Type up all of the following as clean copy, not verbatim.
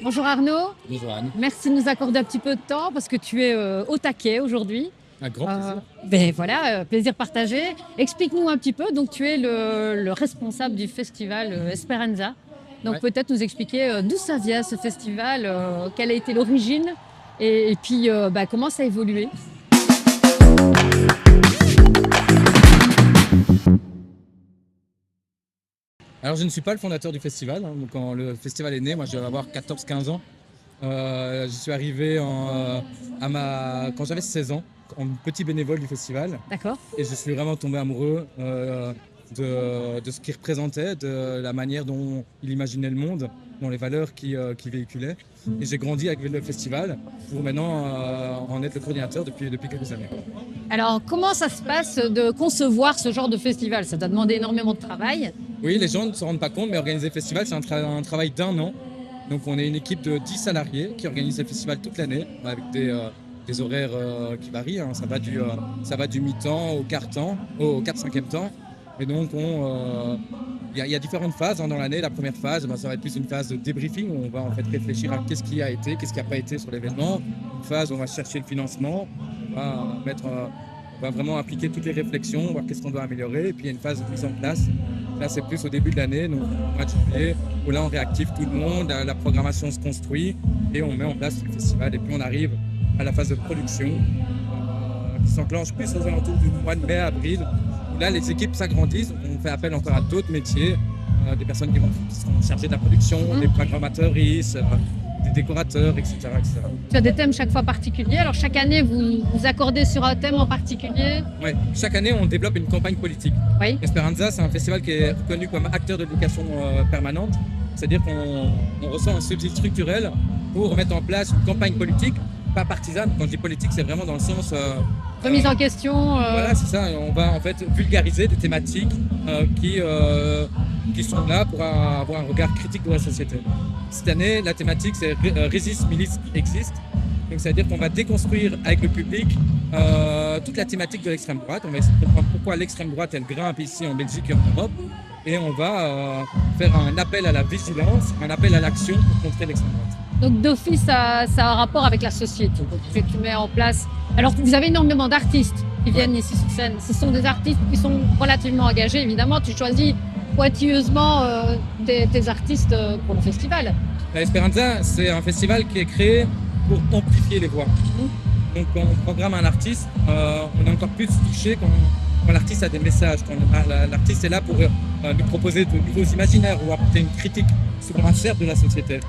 Bonjour Arnaud, Bonjour Anne, merci de nous accorder un petit peu de temps parce que tu es au taquet aujourd'hui. un grand plaisir. Plaisir partagé. Explique-nous un petit peu, donc tu es le responsable du festival Esperanza. Donc Ouais. peut-être nous expliquer d'où ça vient ce festival, quelle a été l'origine et puis comment ça a évolué. Alors je ne suis pas le fondateur du festival, hein, donc quand le festival est né, moi je devais avoir 14-15 ans. Je suis arrivé quand j'avais 16 ans, en petit bénévole du festival, D'accord. et je suis vraiment tombé amoureux de ce qu'il représentait, de la manière dont il imaginait le monde, dont les valeurs qu'il véhiculait. Et j'ai grandi avec le festival pour maintenant en être le coordinateur depuis quelques années. Alors comment ça se passe de concevoir ce genre de festival? Ça t'a demandé énormément de travail. Oui, les gens ne se rendent pas compte, mais organiser le festival, c'est un travail d'1 an. Donc on est une équipe de 10 salariés qui organise le festival toute l'année, avec des horaires qui varient, hein. Ça va du mi-temps au quart-temps, au 4/5e temps. Et donc il y a différentes phases, hein, dans l'année. La première phase, ça va être plus une phase de débriefing où on va en fait réfléchir à qu'est-ce qui a été, qu'est-ce qui n'a pas été sur l'événement. Une phase où on va chercher le financement, on va vraiment appliquer toutes les réflexions, voir qu'est-ce qu'on doit améliorer. Et puis il y a une phase de mise en place. Là, c'est plus au début de l'année, donc au mois de janvier, où là, on réactive tout le monde, la programmation se construit et on met en place le festival. Et puis, on arrive à la phase de production qui s'enclenche plus aux alentours du mois de mai, avril, où là, les équipes s'agrandissent. On fait appel encore à d'autres métiers, des personnes qui sont chargées de la production, des programmateurs, des décorateurs, etc., etc. Tu as des thèmes chaque fois particuliers. Alors chaque année, vous accordez sur un thème en particulier. Ouais. Chaque année, on développe une campagne politique. Oui. Esperanza, c'est un festival qui est reconnu comme acteur de l'éducation permanente. C'est-à-dire qu'on reçoit un subside structurel pour mettre en place une campagne politique, pas partisane. Quand je dis politique, c'est vraiment dans le sens... Remise en question. Voilà, c'est ça. On va en fait vulgariser des thématiques qui sont là pour avoir un regard critique de la société. Cette année, la thématique, c'est Résiste, Milice, Existe. Donc, c'est-à-dire qu'on va déconstruire avec le public toute la thématique de l'extrême droite. On va essayer de comprendre pourquoi l'extrême droite, elle grimpe ici en Belgique et en Europe. Et on va faire un appel à la vigilance, un appel à l'action pour contrer l'extrême droite. Donc d'office, ça a un rapport avec la société. Donc, tu mets en place. Alors vous avez énormément d'artistes qui viennent ici sur scène. Ce sont des artistes qui sont relativement engagés, évidemment. Tu choisis pointilleusement tes artistes pour le festival. La Esperanza, c'est un festival qui est créé pour amplifier les voix. Donc quand on programme un artiste, on est encore plus touché quand l'artiste a des messages, quand l'artiste est là pour lui proposer de nouveaux imaginaires ou apporter une critique sur un cercle de la société.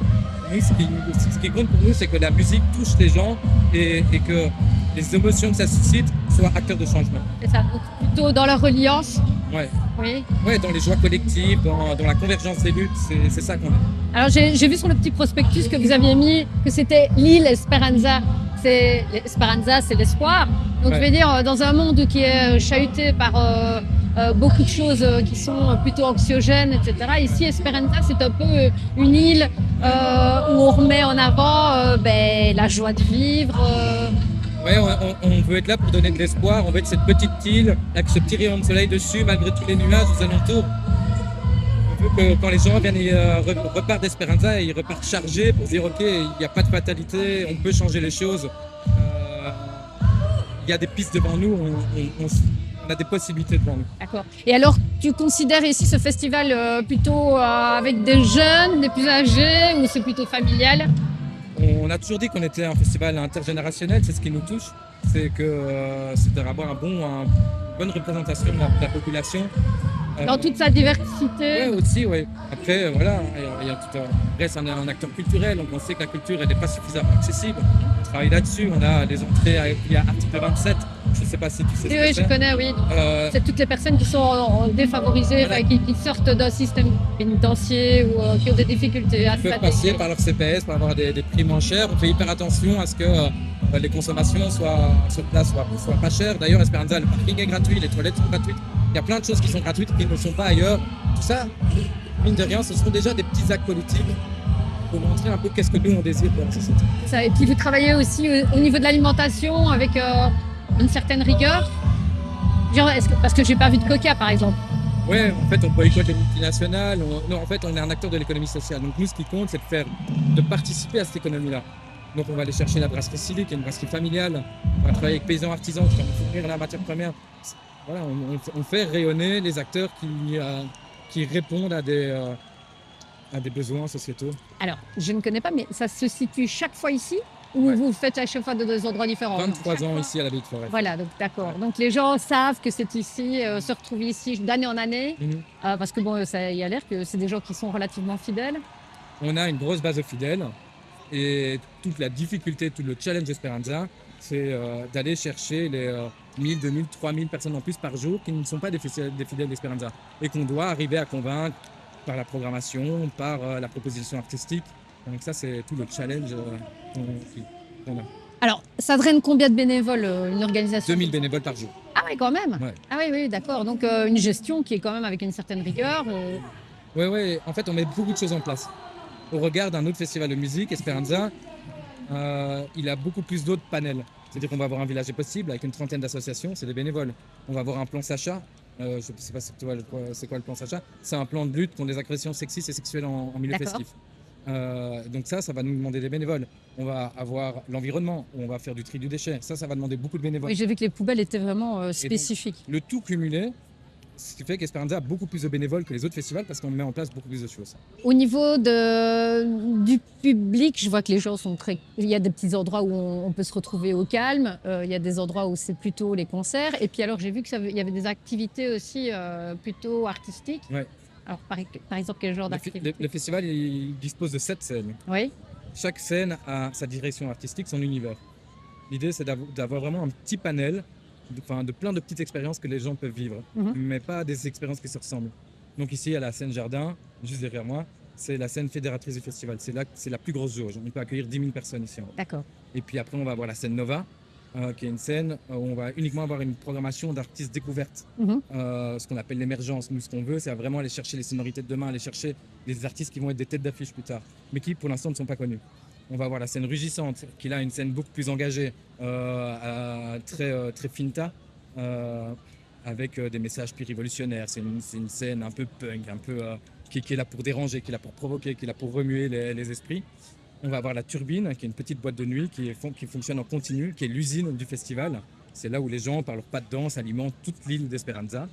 Nous, ce qui compte pour nous, c'est que la musique touche les gens et que les émotions que ça suscite soient acteurs de changement. C'est ça, donc plutôt dans leur reliance. Ouais. Oui. Ouais, dans les joies collectives, dans la convergence des luttes, c'est ça qu'on est. Alors j'ai vu sur le petit prospectus que vous aviez mis que c'était l'île Esperanza. Esperanza, c'est l'espoir. Donc je vais dire, dans un monde qui est chahuté par beaucoup de choses qui sont plutôt anxiogènes, etc. Ici, Esperanza, c'est un peu une île où on remet en avant la joie de vivre. Ouais, on veut être là pour donner de l'espoir. On veut être cette petite île avec ce petit rayon de soleil dessus, malgré tous les nuages aux alentours. On veut que quand les gens repartent d'Esperanza, ils repartent chargés pour dire ok, il n'y a pas de fatalité, on peut changer les choses. Il y a des pistes devant nous, on a des possibilités devant nous. D'accord. Et alors, tu considères ici ce festival plutôt avec des jeunes, des plus âgés, ou c'est plutôt familial? On a toujours dit qu'on était un festival intergénérationnel, c'est ce qui nous touche, c'est d'avoir une bonne représentation de la population. Dans toute sa diversité. Oui, aussi, oui. Après, voilà, il y a tout reste un acteur culturel, donc on sait que la culture, elle n'est pas suffisamment accessible. On travaille là-dessus, on a les entrées, il y a Article 27, je ne sais pas si tu sais ce que Oui, je connais, oui. C'est toutes les personnes qui sont défavorisées, voilà. qui sortent d'un système pénitentiaire ou qui ont des difficultés à se peuvent faire passer payer. par leur CPS pour avoir des prix moins chers. On fait hyper attention à ce que les consommations sur place soient pas chères. D'ailleurs, Esperanza, le parking est gratuit, les toilettes sont gratuites. Il y a plein de choses qui sont gratuites qui ne sont pas ailleurs. Tout ça, mine de rien, ce sont déjà des petits actes politiques pour montrer un peu qu'est-ce que nous on désire pour la société. Ça, et puis vous travaillez aussi au niveau de l'alimentation avec une certaine rigueur. Genre, parce que j'ai pas vu de coca par exemple. Ouais, en fait, on boycotte les multinationales. Non, en fait, on est un acteur de l'économie sociale. Donc, nous, ce qui compte, c'est de participer à cette économie-là. Donc, on va aller chercher la brasserie Silly, qui est une brasserie familiale. On va travailler avec paysans artisans qui vont fournir la matière première. Voilà, on fait rayonner les acteurs qui répondent à des besoins sociétaux. Alors, je ne connais pas, mais ça se situe chaque fois ici ou Ouais. vous le faites à chaque fois dans des endroits différents? 23 Chaque ans fois. ici à la Ville de Forêt. Voilà, donc d'accord. Ouais. Donc les gens savent que c'est ici, se retrouvent ici d'année en année, Mhm. parce que bon, ça y a l'air que c'est des gens qui sont relativement fidèles. On a une grosse base de fidèles et toute la difficulté, tout le challenge d'Esperanza, c'est d'aller chercher les 1000, 2000, 3000 personnes en plus par jour qui ne sont pas des fidèles d'Esperanza et qu'on doit arriver à convaincre par la programmation, par la proposition artistique. Donc ça, c'est tout le challenge qu'on a. Alors, ça draine combien de bénévoles, une organisation? 2000 bénévoles par jour. Ah oui, quand même. Ouais. Ah oui, oui, d'accord. Donc une gestion qui est quand même avec une certaine rigueur. Ouais. En fait, on met beaucoup de choses en place. Au regard d'un autre festival de musique, Esperanza, il a beaucoup plus d'autres panels. C'est-à-dire qu'on va avoir un village est possible avec une trentaine d'associations, c'est des bénévoles. On va avoir un plan Sacha. Je ne sais pas c'est quoi le plan Sacha. C'est un plan de lutte contre les agressions sexistes et sexuelles en milieu D'accord. festif. Donc ça va nous demander des bénévoles. On va avoir l'environnement, on va faire du tri du déchet. Ça va demander beaucoup de bénévoles. Oui, j'ai vu que les poubelles étaient vraiment spécifiques. Le tout cumulé, ce qui fait qu'Esperanza a beaucoup plus de bénévoles que les autres festivals parce qu'on met en place beaucoup plus de choses. Au niveau du public, je vois que les gens sont très... Il y a des petits endroits où on peut se retrouver au calme. Il y a des endroits où c'est plutôt les concerts. Et puis alors, j'ai vu qu'il y avait des activités aussi plutôt artistiques. Ouais. Alors, par exemple, quel genre d'activité? Le festival il dispose de 7 scènes. Oui, Chaque scène a sa direction artistique, son univers. L'idée, c'est d'avoir vraiment un petit panel de plein de petites expériences que les gens peuvent vivre, mais pas des expériences qui se ressemblent. Donc ici, il y a la scène Jardin, juste derrière moi. C'est la scène fédératrice du festival. C'est la plus grosse jauge. On peut accueillir 10 000 personnes ici. d'accord. Et puis après, on va avoir la scène Nova, qui est une scène où on va uniquement avoir une programmation d'artistes découvertes. Ce qu'on appelle l'émergence. Nous, ce qu'on veut, c'est vraiment aller chercher les sonorités de demain, aller chercher les artistes qui vont être des têtes d'affiche plus tard, mais qui, pour l'instant, ne sont pas connus. On va avoir la scène Rugissante, qui est là une scène beaucoup plus engagée, très finta, avec des messages plus révolutionnaires. C'est une scène un peu punk, un peu, qui est là pour déranger, qui est là pour provoquer, qui est là pour remuer les esprits. On va avoir la Turbine, qui est une petite boîte de nuit qui fonctionne en continu, qui est l'usine du festival. C'est là où les gens, par leur pas de danse, alimentent toute l'île d'Esperanza.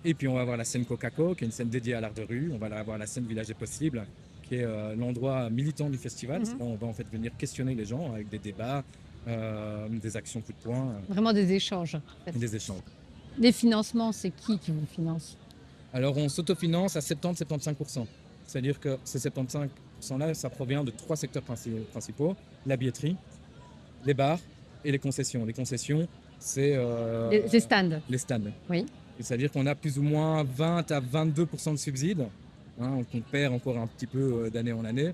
Et puis on va avoir la scène Coca-Cola, qui est une scène dédiée à l'art de rue. On va avoir la scène Village est possible, qui est l'endroit militant du festival. C'est là où on va en fait venir questionner les gens avec des débats, des actions coup de poing. Vraiment des échanges. Des échanges. Les financements, c'est qui vous finance? Alors on s'autofinance à 70-75%. C'est-à-dire que ces 75%-là, ça provient de 3 secteurs principaux. La billetterie, les bars et les concessions. Les concessions, c'est... Les stands. Les stands. Oui. C'est-à-dire qu'on a plus ou moins 20 à 22% de subsides. On perd encore un petit peu d'année en année.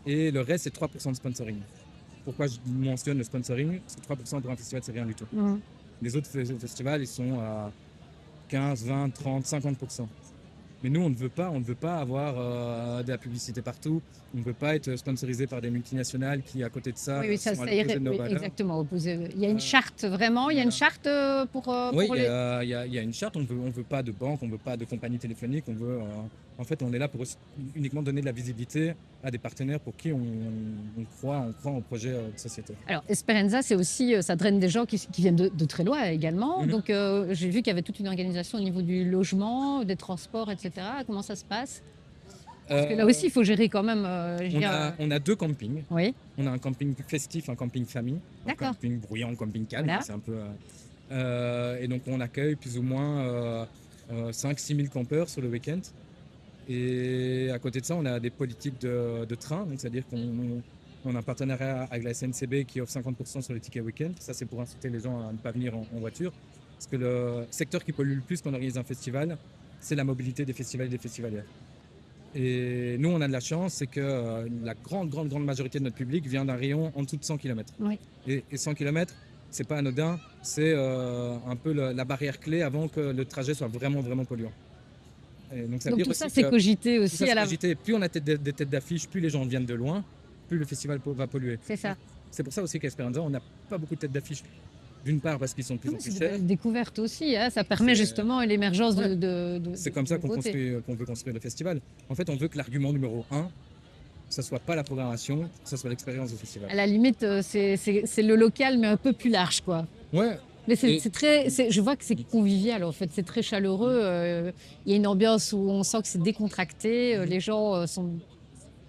Et le reste, c'est 3% de sponsoring. Pourquoi je mentionne le sponsoring? Parce que 3% pour un festival, c'est rien du tout. Les autres festivals, ils sont à 15, 20, 30, 50%. Mais nous, on ne veut pas avoir de la publicité partout. On ne veut pas être sponsorisé par des multinationales qui, à côté de ça, Oui, ça sont à l'opposé de nos valeurs. exactement opposé. Il y a une charte vraiment, il y a une charte pour Oui, les... il y a une charte. On veut pas de banque, on ne veut pas de compagnie téléphonique. En fait, on est là pour uniquement donner de la visibilité à des partenaires pour qui on croit au projet de société. Alors, Esperanza, c'est aussi, ça draine des gens qui viennent de très loin également. Donc, j'ai vu qu'il y avait toute une organisation au niveau du logement, des transports, etc. Comment ça se passe? Parce que là aussi, il faut gérer quand même. On a 2 campings. Oui. On a un camping festif, un camping famille. D'accord. Un camping bruyant, un camping calme. Voilà. C'est un peu, et donc, on accueille plus ou moins 5-6 000 campeurs sur le week-end. Et à côté de ça, on a des politiques de train. Donc, c'est-à-dire qu'on a un partenariat avec la SNCB qui offre 50% sur les tickets week-end. Ça, c'est pour inciter les gens à ne pas venir en voiture. Parce que le secteur qui pollue le plus quand on organise un festival, c'est la mobilité des festivals et des festivalières. Et nous, on a de la chance, c'est que la grande majorité de notre public vient d'un rayon en dessous de 100 km. Oui. Et 100 km, c'est pas anodin, c'est un peu la barrière clé avant que le trajet soit vraiment polluant. Et donc, Donc tout ça, c'est cogité aussi à la... Plus on a des têtes d'affiche, plus les gens viennent de loin, plus le festival va polluer. C'est ça. C'est pour ça aussi qu'à Esperanza, on n'a pas beaucoup de têtes d'affiche. D'une part parce qu'ils sont de plus en plus C'est chers. une découverte aussi, hein. Ça permet justement l'émergence Ouais. de C'est comme ça qu'on nouveautés. veut construire le festival. En fait, on veut que l'argument numéro un, ça soit pas la programmation, ça soit l'expérience du festival. À la limite, c'est le local, mais un peu plus large, quoi. Ouais, Mais Et- je vois que c'est convivial, en fait. C'est très chaleureux. Il y a une ambiance où on sent que c'est décontracté. Les gens sont,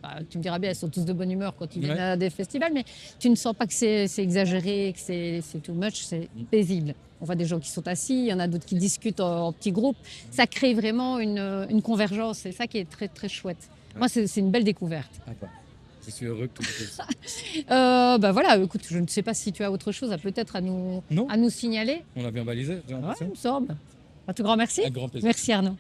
bah, tu me diras bien, ils sont tous de bonne humeur quand ils viennent Ouais. à des festivals, mais tu ne sens pas que c'est exagéré, que c'est too much. C'est paisible. On voit des gens qui sont assis, il y en a d'autres qui discutent en petits groupes. Ça crée vraiment une convergence. C'est ça qui est très, très chouette. Moi, c'est une belle découverte. Attends, je suis heureux que tout le monde. Bah voilà, écoute, je ne sais pas si tu as autre chose peut-être Non, à nous signaler. on a bien balisé, j'ai Ouais, l'impression. il me semble. Un tout grand merci. Un grand plaisir. Merci Arnaud.